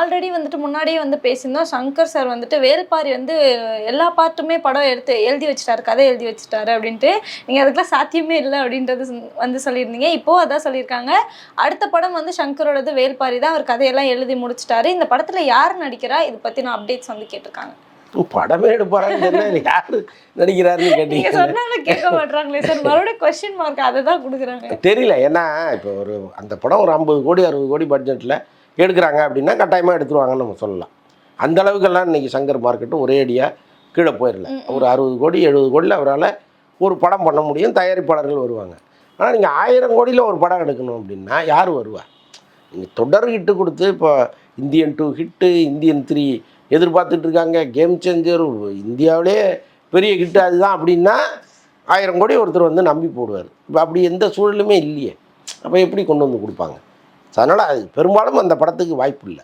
Already வந்துட்டு முன்னாடியே வந்து பேசியிருந்தோம். சங்கர் சார் வந்துட்டு வேள்பாரி வந்து எல்லா பார்ட்டுமே படம் எடுத்து எழுதி வச்சுட்டாரு, கதை எழுதி வச்சுட்டாரு அப்படின்ட்டு. நீங்க அதுக்கெல்லாம் சாத்தியமே இல்ல அப்படின்றது வந்து சொல்லியிருந்தீங்க. இப்போ அதான் சொல்லியிருக்காங்க. அடுத்த படம் வந்து சங்கரோடது வேள்பாரி தான். அவர் கதையெல்லாம் எழுதி முடிச்சுட்டாரு. இந்த படத்துல யார் நடிக்கிறா? இத பத்தின அப்டேட்ஸ் வந்து கேட்டிருக்காங்க. படமே எடுப்பாரான்னு தெரியல, யாரு நடிக்கிறாருன்னு நீங்க கேட்டீங்க. சொன்னாலும் கேட்க மாட்றாங்களே சார். மறுபடியும் கொஸ்டின் மார்க் அதை தான் குடுக்குறாங்க. தெரியல. ஏன்னா இப்போ அந்த படம் ஒரு 50 கோடி 60 கோடி பட்ஜெட்டில் எடுக்கிறாங்க அப்படின்னா கட்டாயமாக எடுத்துருவாங்கன்னு நம்ம சொல்லலாம். அந்த அளவுக்கெல்லாம் இன்றைக்கி சங்கர் மார்க்கெட்டும் ஒரே அடியாக கீழே போயிடல. ஒரு 60 கோடி 70 கோடியில் அவரால் ஒரு படம் பண்ண முடியும், தயாரிப்பாளர்கள் வருவாங்க. ஆனால் நீங்கள் 1000 கோடியில் ஒரு படம் எடுக்கணும் அப்படின்னா யார் வருவா? நீங்கள் தொடர் ஹிட்டு கொடுத்து இப்போ இந்தியன் 2 ஹிட்டு, இந்தியன் 3 எதிர்பார்த்துட்டு இருக்காங்க, கேம் சேஞ்சர், இந்தியாவிலே பெரிய ஹிட்டு அதுதான் அப்படின்னா 1000 கோடி ஒருத்தர் வந்து நம்பி போடுவார். இப்போ அப்படி எந்த சூழலுமே இல்லையே. அப்போ எப்படி கொண்டு வந்து கொடுப்பாங்க? அதனால் அது பெரும்பாலும் அந்த படத்துக்கு வாய்ப்பு இல்லை.